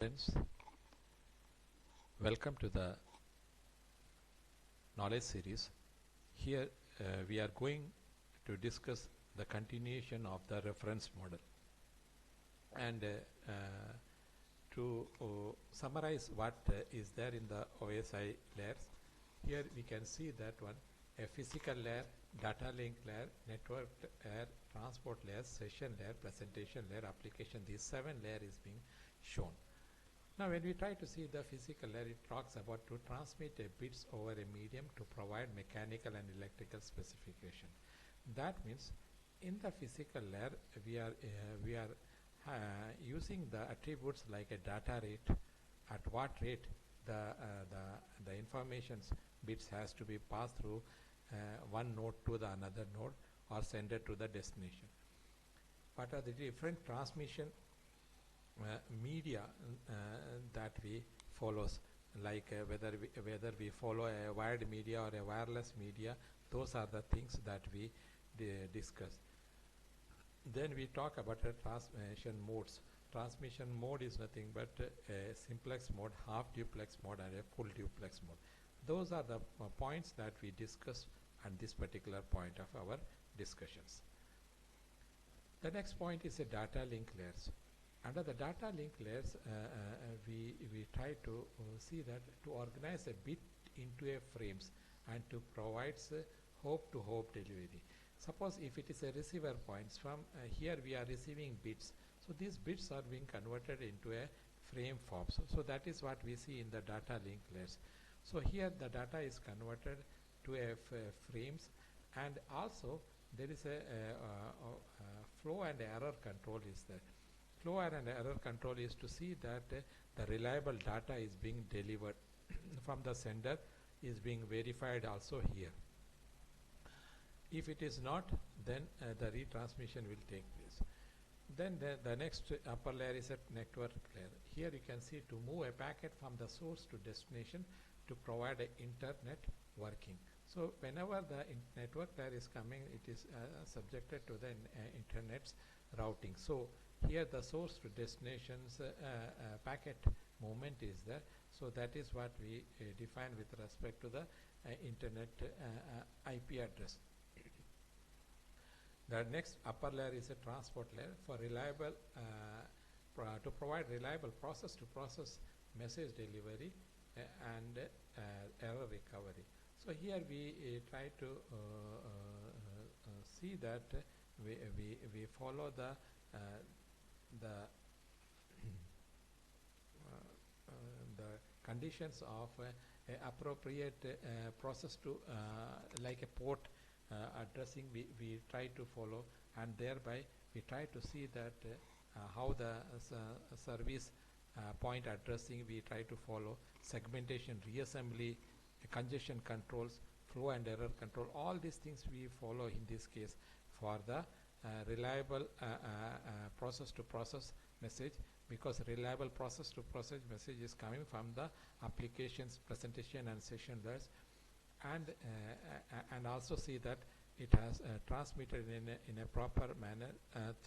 Friends, welcome to the knowledge series. Here we are going to discuss the continuation of the reference model, and to summarize what is there in the OSI layers. Here we can see that one: a physical layer, data link layer, network layer, transport layer, session layer, presentation layer, application. These 7 layers is being shown. Now when we try to see the physical layer, it talks about to transmit a bits over a medium to provide mechanical and electrical specification. That means in the physical layer we are using the attributes like a data rate, at what rate the information's bits has to be passed through one node to the another node or send it to the destination. What are the different transmission media that we follows, like whether we follow a wired media or a wireless media. Those are the things that we discuss. Then we talk about transmission modes. Transmission mode is nothing but a simplex mode, half duplex mode, and a full duplex mode. Those are the points that we discuss at this particular point of our discussions. The next point is a data link layers. Under the data link layers, we try to see that to organize a bit into a frames and to provide hope to hope delivery. Suppose if it is a receiver points from here we are receiving bits, so these bits are being converted into a frame form. So that is what we see in the data link layers. So here the data is converted to a frames, and also there is a flow and error control is there. Flow and error control is to see that the reliable data is being delivered from the sender is being verified also here. If it is not, then the retransmission will take place. Then the next upper layer is a network layer. Here you can see to move a packet from the source to destination to provide an internet working. So whenever the network layer is coming, it is subjected to the internet's routing. So here the source to destination's packet movement is there. So that is what we define with respect to the internet IP address. The next upper layer is a transport layer for reliable to provide reliable process to process message delivery and error recovery. So here we try to see that we follow the conditions of appropriate process to like a port addressing we try to follow, and thereby we try to see that how the service point addressing we try to follow, segmentation, reassembly, congestion controls, flow and error control. All these things we follow in this case for the reliable process to process message, because reliable process to process message is coming from the applications, presentation and session layers, and also see that it has transmitted in a proper manner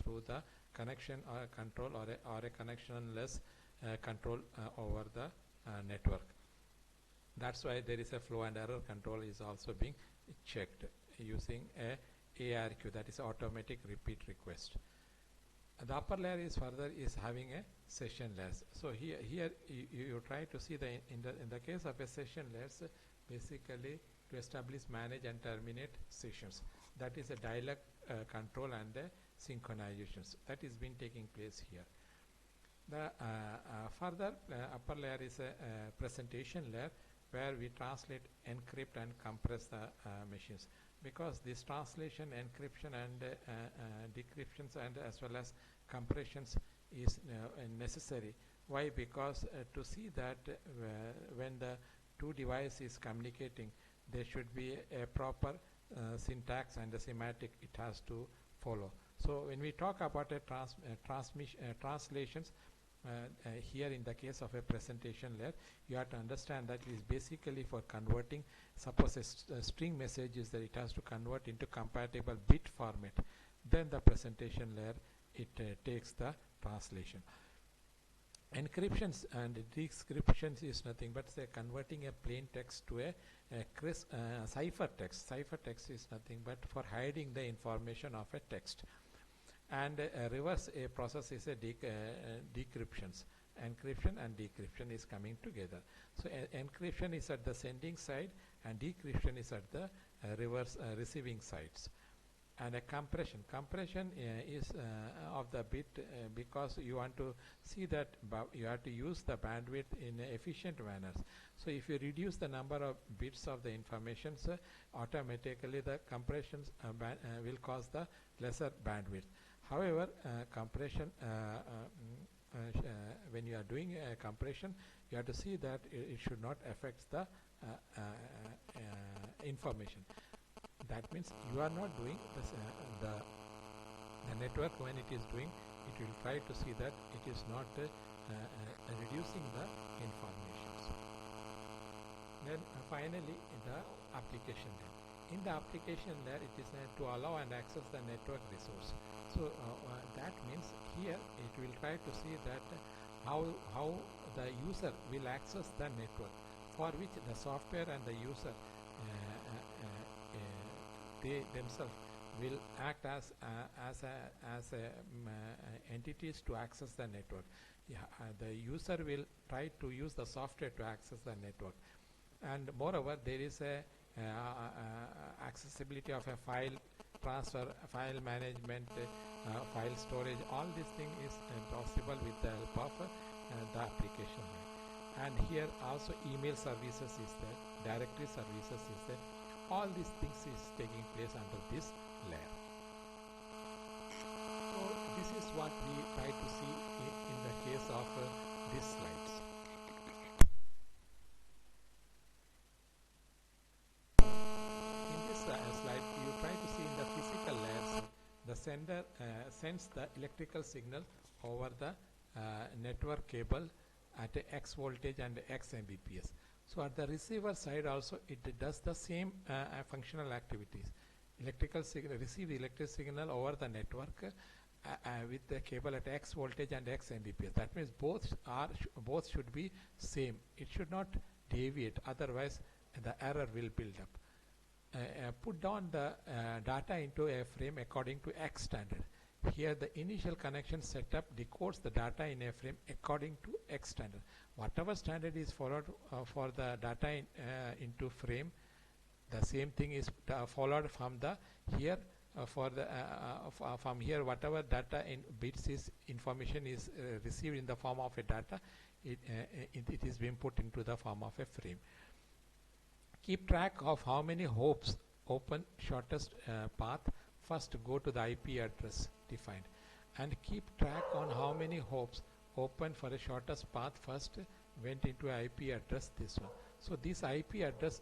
through the connection or control or a connectionless control over the network. That's why there is a flow and error control is also being checked using a ARQ, that is automatic repeat request. The upper layer is further is having a session layers. So here you try to see in the case of a session layers, basically to establish, manage and terminate sessions. That is a dialog control and synchronizations that is been taking place here. The further upper layer is a presentation layer where we translate, encrypt and compress the machines, because this translation, encryption and decryptions and as well as compressions is necessary. Why? Because to see that when the two devices is communicating, there should be a proper syntax and a semantic it has to follow. So when we talk about a translations, here in the case of a presentation layer, you have to understand that it is basically for converting. Suppose a string message is that it has to convert into compatible bit format. Then the presentation layer it takes the translation. Encryptions and decryptions is nothing but say converting a plain text to a crisp cipher text. Cipher text is nothing but for hiding the information of a text. And reverse a process is a decryptions. Encryption and decryption is coming together. So encryption is at the sending side and decryption is at the reverse receiving sides. And a compression is of the bit because you want to see that you have to use the bandwidth in efficient manners. So if you reduce the number of bits of the information, automatically the compressions will cause the lesser bandwidth. However, compression when you are doing a compression, you have to see that it should not affect the information. That means you are not doing this, the network when it is doing, it will try to see that it is not reducing the informations. Then finally the application layer. In the application layer, it is to allow and access the network resource. So that means here it will try to see that how the user will access the network, for which the software and the user they themselves will act as entities to access the network. The user will try to use the software to access the network, and moreover there is a accessibility of a file transfer, file management, file storage. All this thing is possible with the help of the application layer. And here also email services is there, directory services is there. All these things is taking place under this layer. So this is what we try to see in the case of these slides. In this slide, you try to see in the physical layers, the sender sends the electrical signal over the network cable at X voltage and X Mbps. So at the receiver side also it does the same functional activities. Electrical signal, receive the electric signal over the network with the cable at X voltage and X Mbps. That means both should be same. It should not deviate, otherwise the error will build up. Put down the data into a frame according to X standard. Here the initial connection setup decodes the data in a frame according to X standard. Whatever standard is followed for the data into frame, the same thing is followed from the here for the from here whatever data in bits is information is received in the form of a data, it is being put into the form of a frame. Keep track of how many hops open shortest path first go to the IP address defined, and keep track on how many hops open for the shortest path first went into IP address this one. So this IP address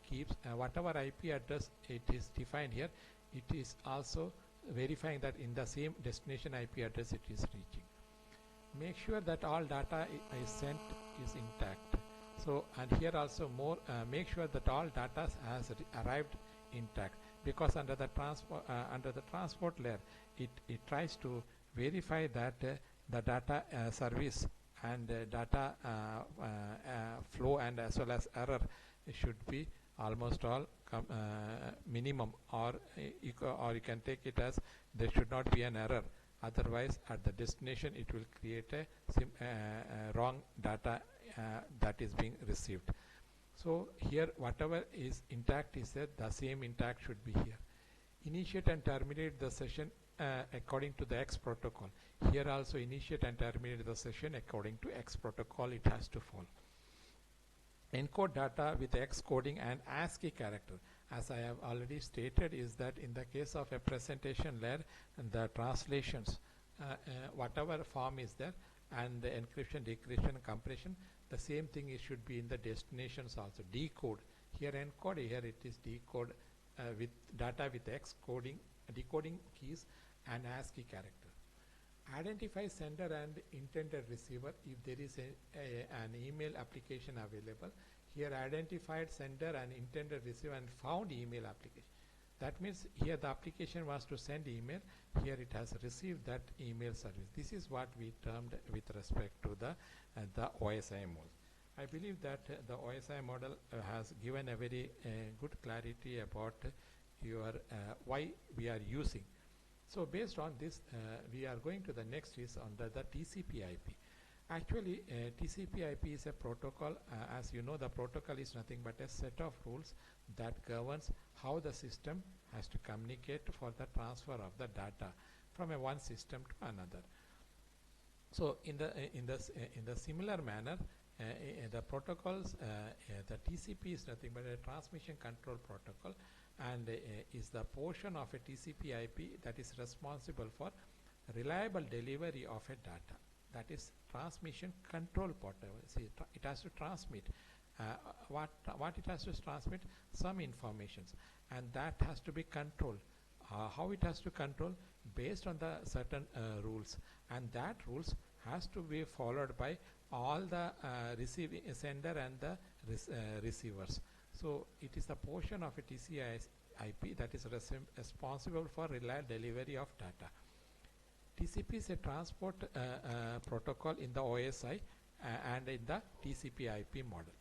keeps whatever IP address it is defined here, it is also verifying that in the same destination IP address it is reaching. Make sure that all data is sent is intact. So and here also more make sure that all data has arrived intact, because under the transport layer it tries to verify that the data service and data flow and as well as error should be almost all minimum, or you can take it as there should not be an error, otherwise at the destination it will create a wrong data that is being received. So here whatever is intact is there, the same intact should be here. Initiate and terminate the session according to the X protocol. Here also initiate and terminate the session according to X protocol it has to follow. Encode data with X coding and ASCII character. As I have already stated is that in the case of a presentation layer, the translations whatever form is there, and the encryption, decryption, compression, the same thing it should be in the destinations also. Decode, here encode, here it is decode with data with X coding, decoding keys and ASCII character. Identify sender and intended receiver if there is an email application available. Here identified sender and intended receiver and found email application. That means here the application was to send email, here it has received that email service. This is what we termed with respect to the OSI model. I believe that the OSI model has given a very good clarity about your why we are using. So based on this, we are going to the next is on the TCP IP. Actually, TCP IP is a protocol. As you know, the protocol is nothing but a set of rules that governs how the system has to communicate for the transfer of the data from one system to another. So in the similar manner, the protocols, the TCP is nothing but a transmission control protocol, and is the portion of a TCP IP that is responsible for reliable delivery of a data. That is transmission control protocol. See, it has to transmit what it has to transmit, some informations, and that has to be controlled. How it has to control? Based on the certain rules, and that rules has to be followed by all the receiving sender and the receivers. So it is the portion of a TCP IP that is responsible for reliable delivery of data. TCP is a transport protocol in the OSI and in the TCP IP model.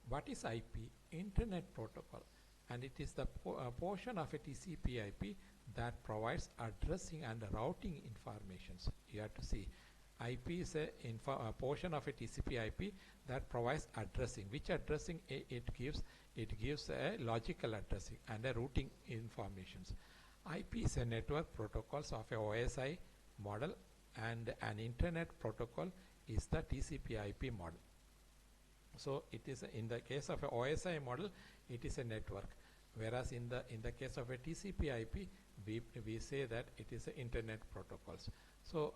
What is IP? Internet protocol, and it is the portion of a TCP IP that provides addressing and routing informations. You have to see, IP is a portion of a TCP IP that provides addressing. Which addressing it gives? It gives a logical addressing and a routing informations. IP is a network protocols of a OSI model, and an internet protocol is the TCP IP model. So it is in the case of a OSI model, it is a network, whereas in the case of a TCP IP, we say that it is a internet protocols. So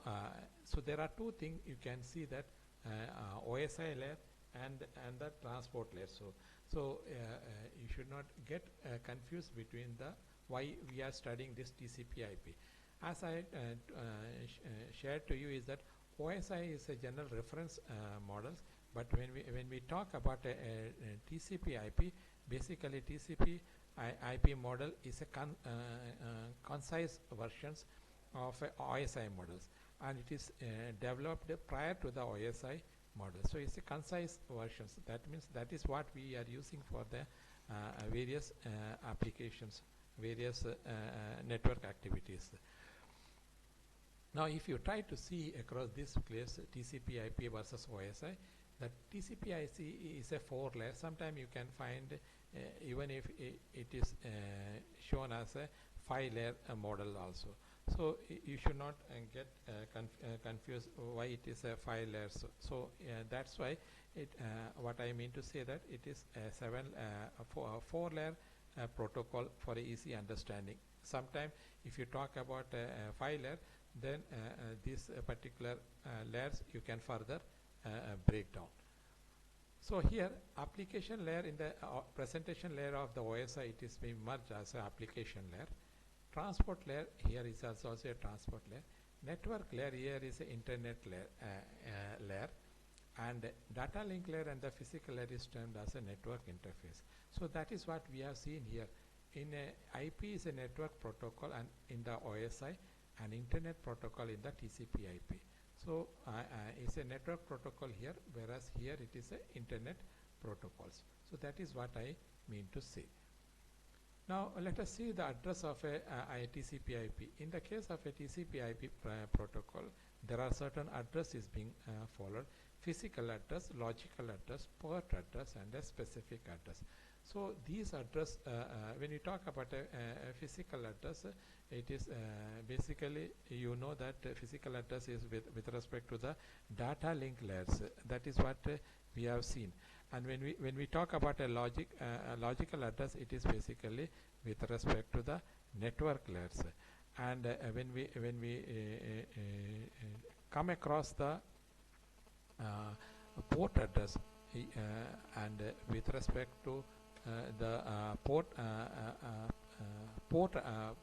so there are two things you can see, that OSI layer and the transport layer. So you should not get confused between the why we are studying this TCP IP. As I shared to you, is that OSI is a general reference models, but when we talk about a TCP IP, basically TCP IP model is a concise versions of OSI models, and it is developed prior to the OSI model. So it's a concise versions. That means that is what we are using for the various applications, various network activities. Now if you try to see across this place TCP IP versus OSI, the TCP IP is a 4-layer. Sometimes you can find even if it is shown as a 5-layer model also. So you should not get confused why it is a 5 layers. So that's why it what I mean to say that it is a 4-layer protocol for easy understanding. Sometimes if you talk about a 5-layer, then these particular layers you can further break down. So here application layer, in the presentation layer of the OSI, it is being merged as an application layer. Transport layer here is also a transport layer. Network layer here is an internet layer, and data link layer and the physical layer is termed as a network interface. So that is what we have seen here. In a IP is a network protocol, and in the OSI, an internet protocol in the TCP IP. So it's a network protocol here, whereas here it is a internet protocols. So that is what I mean to say. Now let us see the address of a TCP IP. In the case of a TCP IP protocol, there are certain addresses being followed: physical address, logical address, port address, and a specific address. So these address, when you talk about a physical address, it is basically, you know that physical address is with respect to the data link layers. That is what we have seen. And when we talk about a logical address, it is basically with respect to the network layers. And when we come across the port address, and with respect to the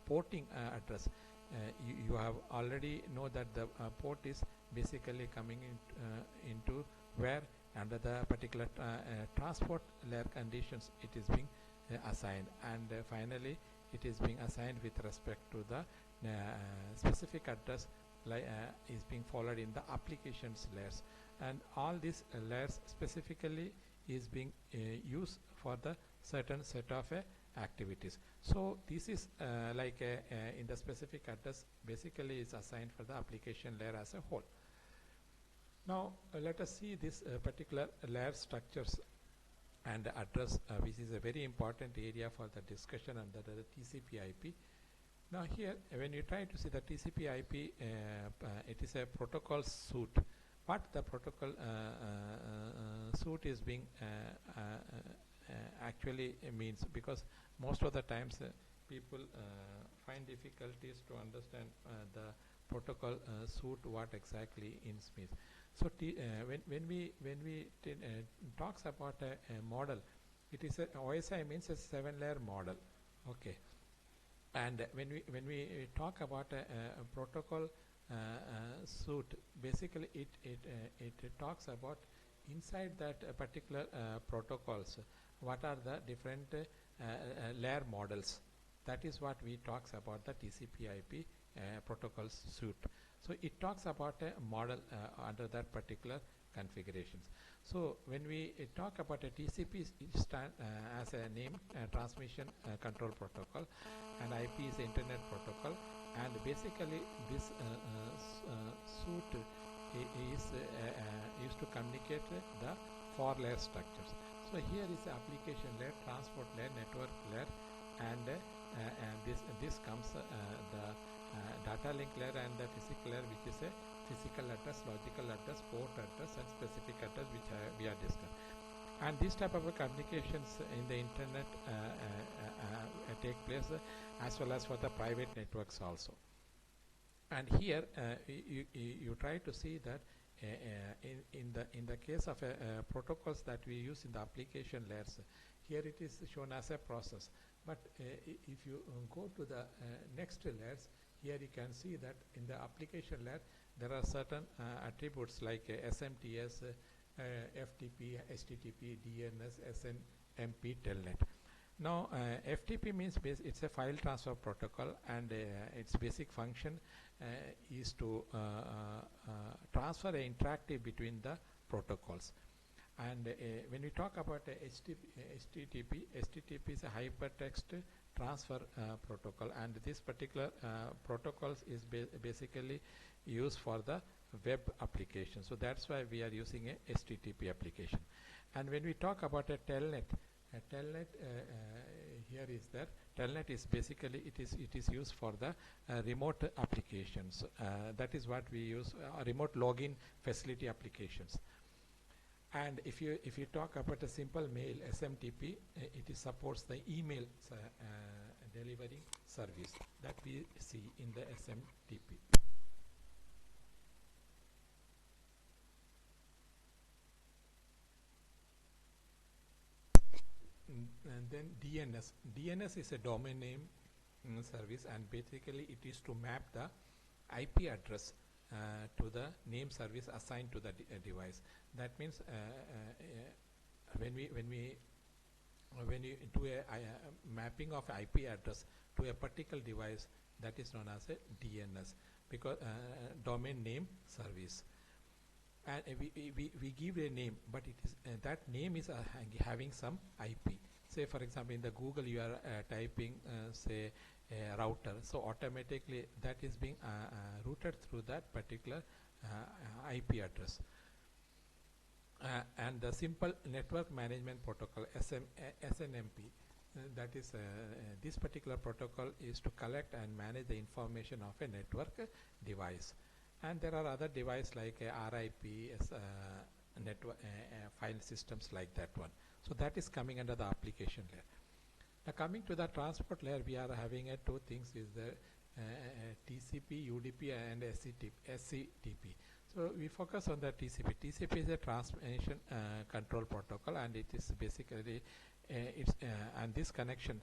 porting address, you have already know that the port is basically coming into where under the particular transport layer conditions it is being assigned, and finally it is being assigned with respect to the specific address is being followed in the applications layers, and all these layers specifically is being used for the certain set of activities. So this is in the specific address basically is assigned for the application layer as a whole. Now let us see this particular layer structures and address, which is a very important area for the discussion under the TCP IP. Now here when you try to see the TCP IP, it is a protocol suite. What the protocol suite is being actually means, because most of the times people find difficulties to understand the protocol suite what exactly it means. So when we talks about a model, it is a OSI means a 7-layer model. Okay, and when we talk about a protocol suite, basically it talks about inside that particular protocols what are the different layer models. That is what we talks about the TCP IP protocol suite. So it talks about a model under that particular configurations. So when we talk about a TCP, it stands as a name, transmission control protocol, and IP is the internet protocol, and basically this suite is used to communicate the 4-layer structures. So here is the application layer, transport layer, network layer, and this comes the data link layer and the physical layer, which is a physical address, logical address, port address, and specific address, which we are discussing. And this type of communications in the internet take place as well as for the private networks also. And here you try to see that in the case of protocols that we use in the application layers, here it is shown as a process. But if you go to the next layers, here you can see that in the application layer there are certain attributes like SMTS, FTP, SCTP, DNS, SNMP, Telnet. Now FTP means it's a file transfer protocol, and its basic function is to transfer an interactive between the protocols. And when we talk about SCTP is a hypertext transfer protocol, and this particular protocol is basically used for the web application. So that's why we are using a SCTP application. And when we talk about a telnet, here is there. Telnet is basically it is used for the remote applications. That is what we use, remote login facility applications. And if you talk about a simple mail, SMTP, it supports the email delivering service that we see in the SMTP. And then DNS is a domain name service, and basically it is to map the IP address to the name service assigned to the device. That means when you do a mapping of IP address to a particular device, that is known as a DNS, because domain name service. And we give a name, but it is that name is having some IP. Say for example in the Google you are typing say a router, so automatically that is being routed through that particular IP address. And the simple network management protocol, SNMP, that is this particular protocol is to collect and manage the information of a network device. And there are other devices like RIP, network file systems like that one. So that is coming under the application layer. Now coming to the transport layer, we are having two things, is the TCP, UDP, and SCTP. So we focus on the TCP. TCP is a transmission control protocol, and it is basically and this connection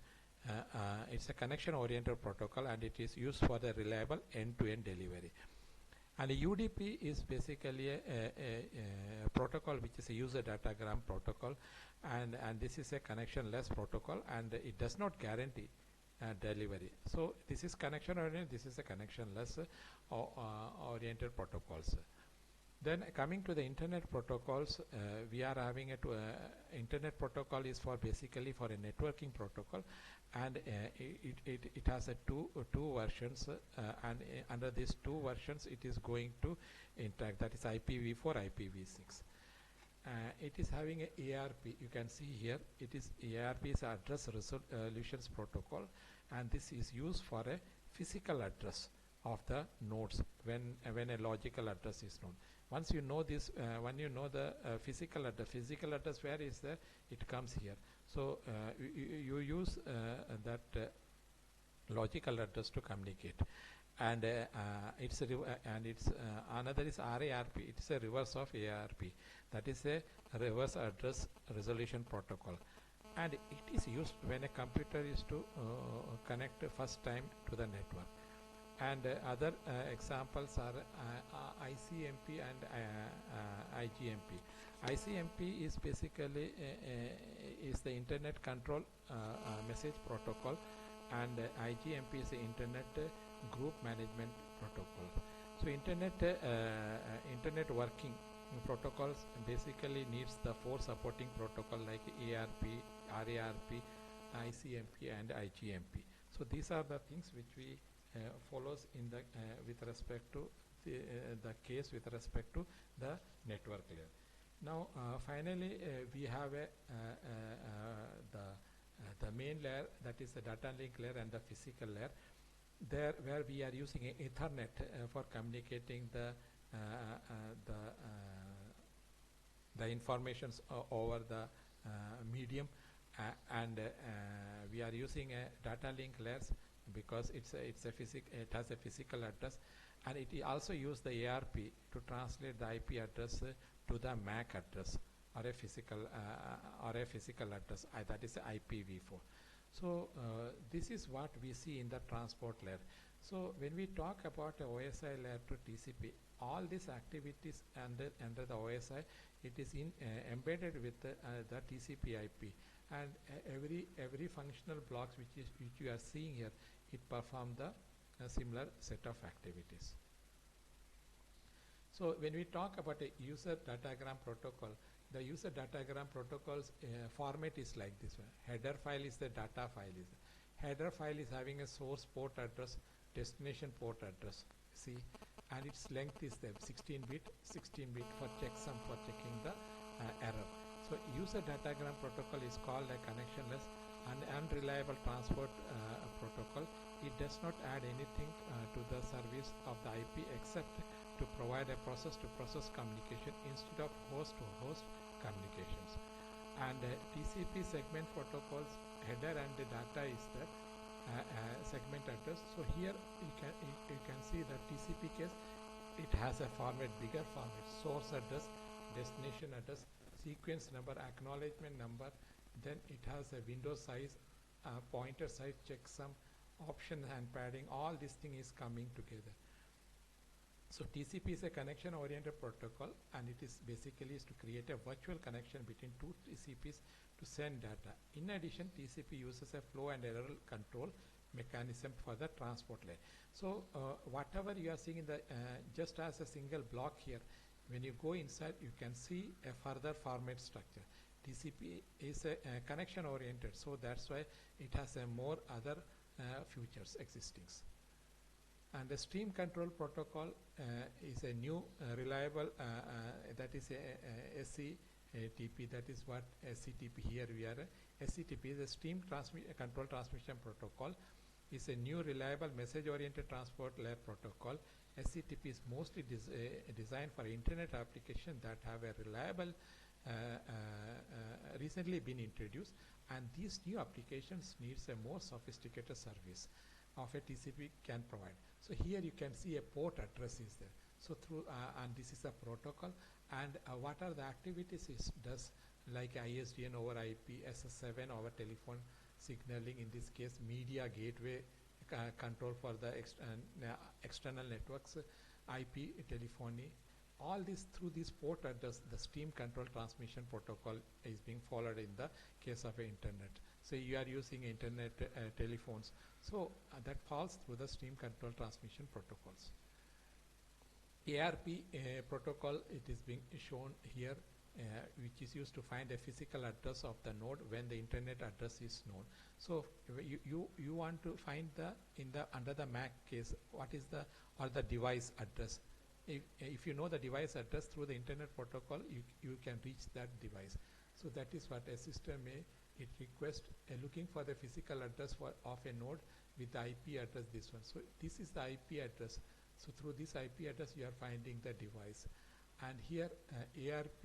it's a connection oriented protocol, and it is used for the reliable end-to-end delivery. And a UDP is basically a protocol which is a user datagram protocol, and this is a connectionless protocol, and it does not guarantee delivery. So this is connection oriented, this is a connectionless oriented protocols. Then coming to the internet protocols, we are having a internet protocol is for basically for a networking protocol, and it has a two versions, and under these two versions it is going to interact, that is IPv4, IPv6. It is having a ARP. You can see here it is ARP is address resolutions protocol, and this is used for a physical address of the nodes when a logical address is known. Once you know this, when you know the physical address where is there, it comes here. So you use that logical address to communicate, and it's another is RARP. It's a reverse of ARP. That is a reverse address resolution protocol, and it is used when a computer is to connect first time to the network. And other examples are ICMP and IGMP. ICMP is basically is the internet control message protocol, and IGMP is the internet group management protocol. So internet working protocols basically needs the four supporting protocol like ARP, RARP, ICMP and IGMP. So these are the things which we follows in the with respect to the case with respect to the network layer. Now finally we have the main layer, that is the data link layer, and the physical layer, there where we are using Ethernet for communicating the informations over the medium, and we are using a data link layers because it has a physical address, and it also use the ARP to translate the IP address to the MAC address or a physical address, that is IPv4. So this is what we see in the transport layer. So when we talk about a OSI layer to TCP, all these activities under the OSI, it is embedded with the TCP IP, and every functional blocks which you are seeing here, it perform the similar set of activities. So when we talk about a user datagram protocol, the user datagram protocols format is like this one. Header file is the data file. Header file is having a source port address, destination port address. See, and its length is the 16-bit for checksum, for checking the error. So user datagram protocol is called a connectionless and unreliable transport protocol. It does not add anything to the service of the IP except to provide a process-to-process communication instead of host-to-host communications. And TCP segment protocols, header and the data is the segment address. So here you can see that TCP case, it has a format, bigger format, source address, destination address, sequence number, acknowledgement number, then it has a window size, pointer size, checksum, option and padding, all this thing is coming together. So TCP is a connection oriented protocol, and it is basically is to create a virtual connection between two TCPs to send data. In addition, TCP uses a flow and error control mechanism for the transport layer. So whatever you are seeing in the just as a single block here, when you go inside you can see a further format structure. TCP is a connection oriented, so that's why it has a more other features existing. And the stream control protocol is a new reliable that is a SCTP, that is what SCTP here we are. SCTP is a stream control transmission protocol, is a new reliable message oriented transport layer protocol. SCTP is mostly designed for internet application that have a reliable recently been introduced, and these new applications needs a more sophisticated service of a TCP can provide. So here you can see a port address is there. So through and this is a protocol, and what are the activities it does, like ISDN over IP, SS7 over telephone signaling, in this case media gateway control for the external networks, IP telephony. All this through this port address, the stream control transmission protocol is being followed in the case of internet. So you are using internet telephones. So that falls through the stream control transmission protocols. ARP protocol, it is being shown here, which is used to find a physical address of the node when the internet address is known. So you want to find the under the MAC case what is the device address. If you know the device address through the internet protocol, you can reach that device. So that is what a system it requests looking for the physical address of a node with the IP address, this one. So this is the IP address. So through this IP address you are finding the device. And here ARP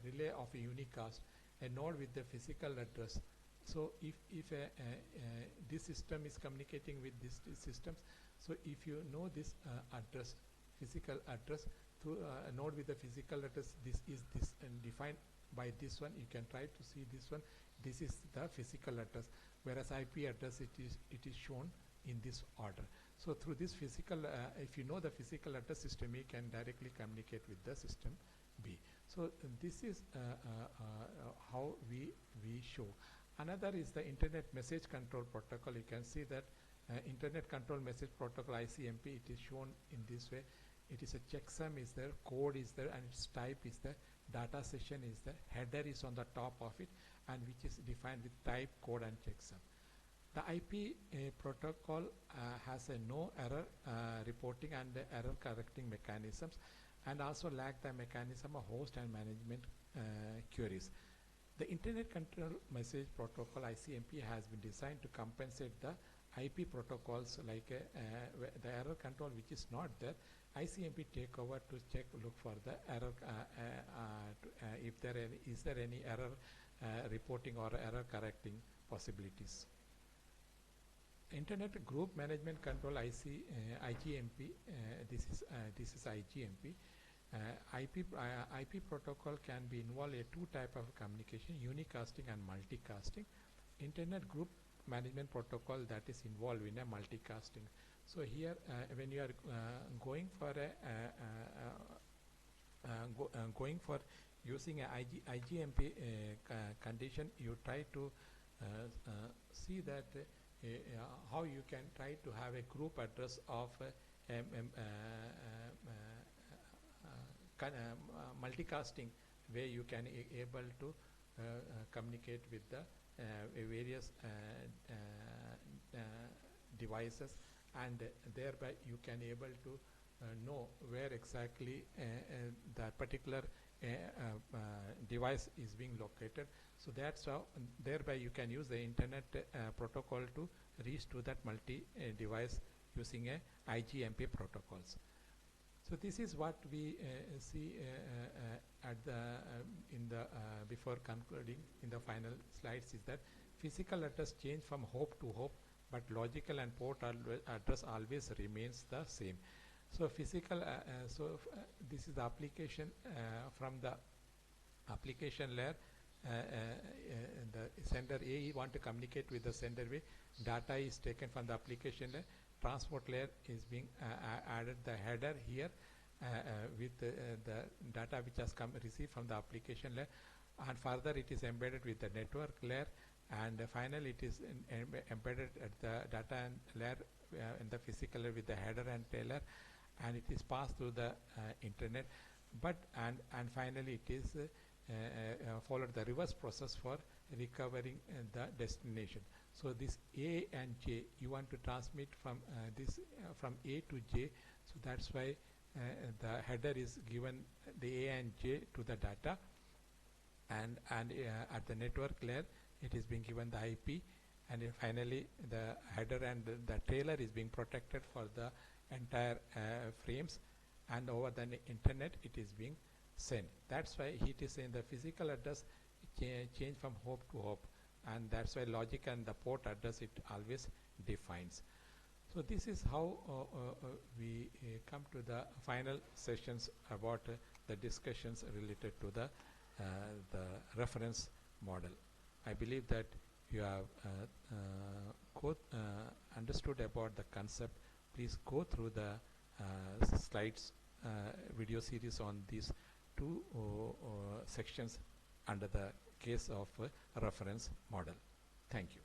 relay of a unicast, a node with the physical address. So if this system is communicating with this systems, so if you know this address, physical address through a node with the physical address, this is defined by this one. You can try to see this one. This is the physical address, whereas IP address it is shown in this order. So through this physical, if you know the physical address, system A can directly communicate with the system B. So this is how we show. Another is the Internet Message Control Protocol. You can see that Internet Control Message Protocol ICMP, it is shown in this way. It is a checksum is there, code is there, and its type is there, data session is there, header is on the top of it, and which is defined with type, code, and checksum. The IP protocol has a no error reporting and error correcting mechanisms, and also lack the mechanism of host and management queries. The Internet Control Message Protocol ICMP has been designed to compensate the IP protocols like the error control which is not there. ICMP take over to check, look for the error, if is there any error reporting or error correcting possibilities. Internet Group Management Control IGMP. This is IGMP. IP protocol can be involved in two type of communication: unicasting and multicasting. Internet Group Management Protocol that is involved in a multicasting. So here, when you are going for using a IGMP condition, you try to see that how you can try to have a group address of multicasting, where you can able to communicate with the various devices, and thereby you can able to know where exactly that particular device is being located. So that's how thereby you can use the internet protocol to reach to that multi-device using a IGMP protocols. So this is what we see at the before concluding in the final slides, is that physical address change from hop to hop, but logical and port address always remains the same. So physical, this is the application from the application layer. The sender A want to communicate with the sender B. Data is taken from the application layer. Transport layer is being added the header here with the data which has come received from the application layer, and further it is embedded with the network layer, and finally it is embedded at the data layer in the physical layer with the header and tail, and it is passed through the internet. But and finally it is followed the reverse process for recovering the destination. So this A and J, you want to transmit from this from A to J. So that's why the header is given the A and J to the data, and at the network layer it is being given the IP, and finally the header and the trailer is being protected for the entire frames, and over the internet it is being sent. That's why it is in the physical address change from hop to hop, and that's why logic and the port address it always defines. So this is how we come to the final sessions about the discussions related to the reference model. I believe that you have understood about the concept. Please go through the slides, video series on these two sections under the case of reference model. Thank you.